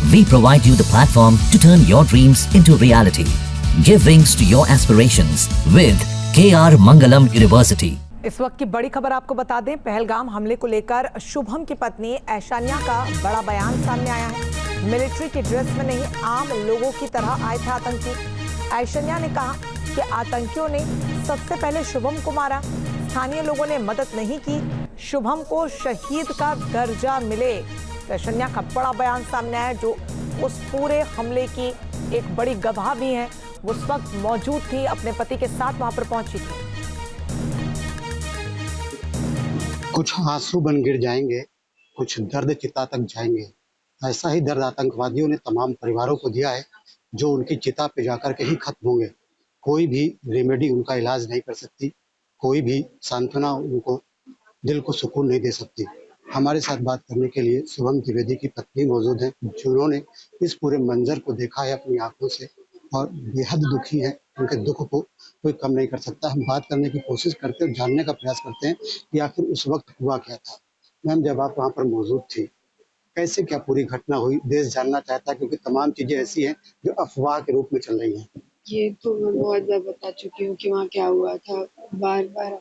We provide you the platform to turn your dreams into reality. Give wings to your aspirations with KR Mangalam University. इस वक्त की बड़ी खबर आपको बता दें, पहलगाम हमले को लेकर शुभम की पत्नी ऐशानिया का बड़ा बयान सामने आया है। मिलिट्री की ड्रेस में नहीं, आम लोगों की तरह आए थे आतंकी। ऐशानिया ने कहा कि आतंकियों ने सबसे पहले शुभम को मारा, स्थानीय लोगों ने मदद नहीं की, शुभम को शहीद का दर्जा मिले। ऐशानिया का बड़ा बयान सामने आया, जो उस पूरे हमले की एक बड़ी गवाह भी है। वो उस वक्त मौजूद थी, अपने पति के साथ वहां पर पहुंची थी। कुछ आंसू बन गिर जाएंगे, कुछ दर्द चिता तक जाएंगे। ऐसा ही दर्द आतंकवादियों ने तमाम परिवारों को दिया है, जो उनकी चिता पे जाकर के ही खत्म होंगे। कोई भी रेमेडी उनका इलाज नहीं कर सकती, कोई भी सांत्वना उनको दिल को सुकून नहीं दे सकती। हमारे साथ बात करने के लिए शुभम द्विवेदी की पत्नी मौजूद है, जिन्होंने इस पूरे मंजर को देखा है अपनी आंखों से और बेहद दुखी है। उनके दुख को कोई कम नहीं कर सकता। हम बात करने की कोशिश करते हैं, जानने का प्रयास करते हैं कि आखिर उस वक्त हुआ क्या था। मैम, जब आप वहाँ पर मौजूद थी, कैसे क्या पूरी घटना हुई? देश जानना चाहता है, क्योंकि तमाम चीजें ऐसी हैं जो अफवाह के रूप में चल रही हैं। ये तो मैं बहुत बार बता चुकी हूँ कि वहाँ क्या हुआ था, बार बार।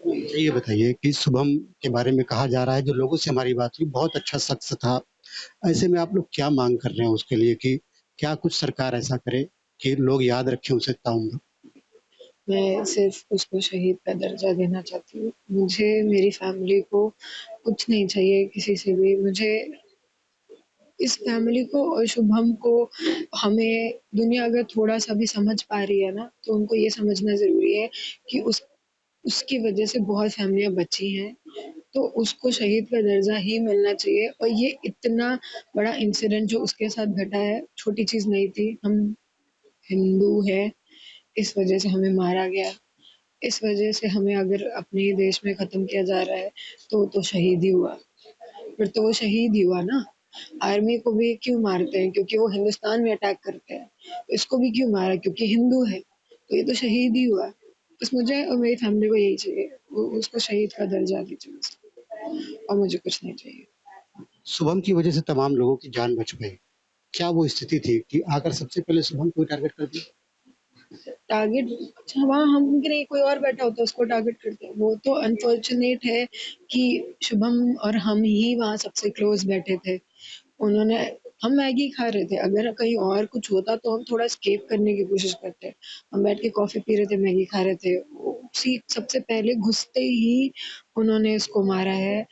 ये बताइए कि शुभम के बारे में कहा जा रहा है, जो लोगों से हमारी बात हुई, बहुत अच्छा शख्स था। ऐसे में आप लोग क्या मांग कर रहे हैं उसके लिए कि क्या कुछ सरकार ऐसा करे कि लोग याद रखें उसे ताउम्र? मैं सिर्फ उसको शहीद का दर्जा देना चाहती हूँ। मुझे मेरी फैमिली को कुछ नहीं चाहिए किसी से भी। मुझे इस फैमिली को और शुभम को, हमें दुनिया अगर थोड़ा सा भी समझ पा रही है ना, तो उनको ये समझना ज़रूरी है कि उसकी वजह से बहुत फैमिलियाँ बची हैं। तो उसको शहीद का दर्जा ही मिलना चाहिए। और ये इतना बड़ा इंसिडेंट जो उसके साथ घटा है, छोटी चीज़ नहीं थी। हम हिंदू हैं, इस वजह से हमें मारा गया। इस वजह से हमें अगर अपने ही देश में ख़त्म किया जा रहा है, तो शहीद ही हुआ। फिर तो वो शहीद ही हुआ ना। आर्मी को भी क्यों मारते हैं? क्योंकि वो हिंदुस्तान में अटैक करते हैं। इसको भी क्यों मारा? क्योंकि हिंदू है। तो ये तो शहीद ही हुआ। बस मुझे और मेरी फैमिली को यही चाहिए, वो उसको शहीद का दर्जा दीजिए बस, और मुझे कुछ नहीं चाहिए। शुभम की वजह से तमाम लोगों की जान बच गई। क्या वो स्थिति थी कि आकर सबसे पहले शुभम को टारगेट कर दिया? टारगेट, अच्छा वहाँ हम कि नहीं, कोई और बैठा होता उसको टारगेट करते। वो तो अनफॉर्चुनेट है कि शुभम और हम ही वहाँ सबसे क्लोज बैठे थे। उन्होंने, हम मैगी खा रहे थे, अगर कहीं और कुछ होता तो हम थोड़ा एस्केप करने की कोशिश करते। हम बैठ के कॉफ़ी पी रहे थे, मैगी खा रहे थे। उसी सबसे पहले घुसते ही उन्होंने उसको मारा है,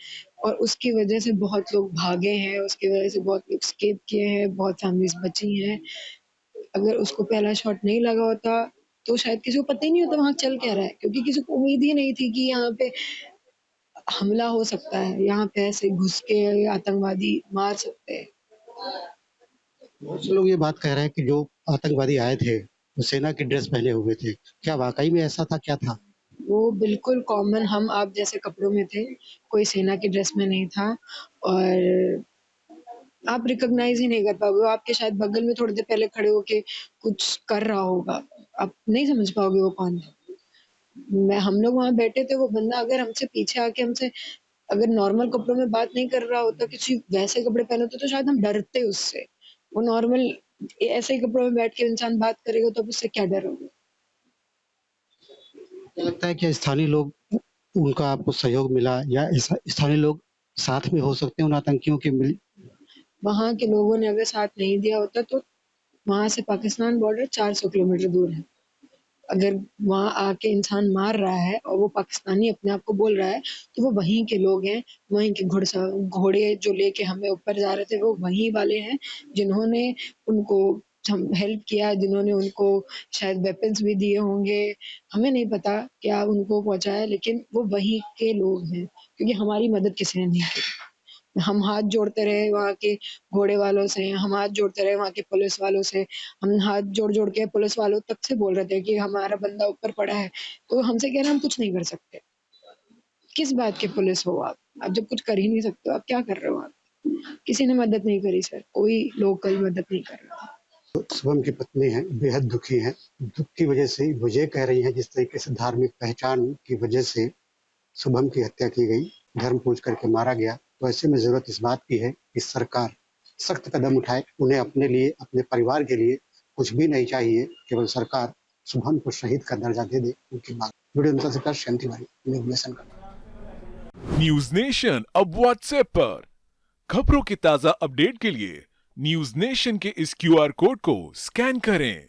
और उसकी वजह से बहुत लोग भागे हैं, उसकी वजह से बहुत लोग एस्केप किए हैं, बहुत फैमिलीज़ बची हैं। अगर उसको पहला शॉट नहीं लगा होता, तो शायद किसी को पता ही नहीं होता वहाँ चल क्या रहा है, क्योंकि किसी को उम्मीद ही नहीं थी कि यहाँ पे हमला हो सकता है, यहाँ पे ऐसे घुस के आतंकवादी मार सकते हैं। बहुत से लोग ये बात कह रहे हैं कि जो आतंकवादी आए थे, वो सेना की ड्रेस पहने हुए थे। क्या वाकई में ऐसा था? क्या था? वो बिल्कुल कॉमन हम आप जैसे कपड़ों में थे, कोई सेना की ड्रेस में नहीं था, और आप रिकॉग्नाइज़ ही नहीं कर पाओगे। वो आपके शायद बगल में थोड़ी देर पहले खड़े होके कुछ कर रहा होगा, आप नहीं समझ पाओगे वो कौन है। हम लोग वहाँ बैठे थे, वो बंदा अगर हमसे पीछे आके हमसे अगर नॉर्मल कपड़ों में बात नहीं कर रहा होता, किसी वैसे कपड़े पहने होते, तो शायद हम डरते उससे। वो नॉर्मल ऐसे ही कपड़ों में बैठ के इंसान बात करेगा, तो अब उससे क्या डरोगे? क्या लगता है कि स्थानीय लोग, उनका आपको सहयोग मिला, या स्थानीय लोग साथ में हो सकते हैं उन आतंकियों के मिल? वहाँ के लोगों ने अगर साथ नहीं दिया होता, तो वहाँ से पाकिस्तान बॉर्डर 400 किलोमीटर दूर है। अगर वहाँ आके इंसान मार रहा है और वो पाकिस्तानी अपने आप को बोल रहा है, तो वो वहीं के लोग हैं, वहीं के घोड़े जो लेके हमें ऊपर जा रहे थे, वो वहीं वाले हैं, जिन्होंने उनको हेल्प किया, जिन्होंने उनको शायद वेपन्स भी दिए होंगे। हमें नहीं पता क्या उनको पहुँचाया, लेकिन वो वहीं के लोग हैं, क्योंकि हमारी मदद किसी ने नहीं की। हम हाथ जोड़ते रहे वहाँ के घोड़े वालों से, हम हाथ जोड़ते रहे वहाँ के पुलिस वालों से। हम हाथ जोड़-जोड़ के पुलिस वालों तक से बोल रहे थे कि हमारा बंदा ऊपर पड़ा है। तो हमसे कह रहे हैं हम कुछ नहीं कर सकते। किस बात के पुलिस हो आप? आप जब कुछ कर ही नहीं सकते हो, आप क्या कर रहे हो आप? किसी ने मदद नहीं करी सर, कोई लोकल मदद नहीं कर रहा। शुभम की पत्नी है, बेहद दुखी है। दुख की वजह से वो ये कह रही है, जिस तरीके से धार्मिक पहचान की वजह से शुभम की हत्या की गई, धर्म पूछ करके मारा गया, तो ऐसे में जरूरत इस बात की है कि सरकार सख्त कदम उठाए। उन्हें अपने लिए, अपने परिवार के लिए कुछ भी नहीं चाहिए, केवल सरकार शुभम को शहीद का दर्जा दे दे, उनकी मांग। वीडियो अंतर से कर श्याम तिवारी, न्यूज़ नेशन का। न्यूज नेशन अब व्हाट्सएप पर खबरों के ताजा अपडेट के लिए न्यूज नेशन के इस क्यूआर कोड को स्कैन करें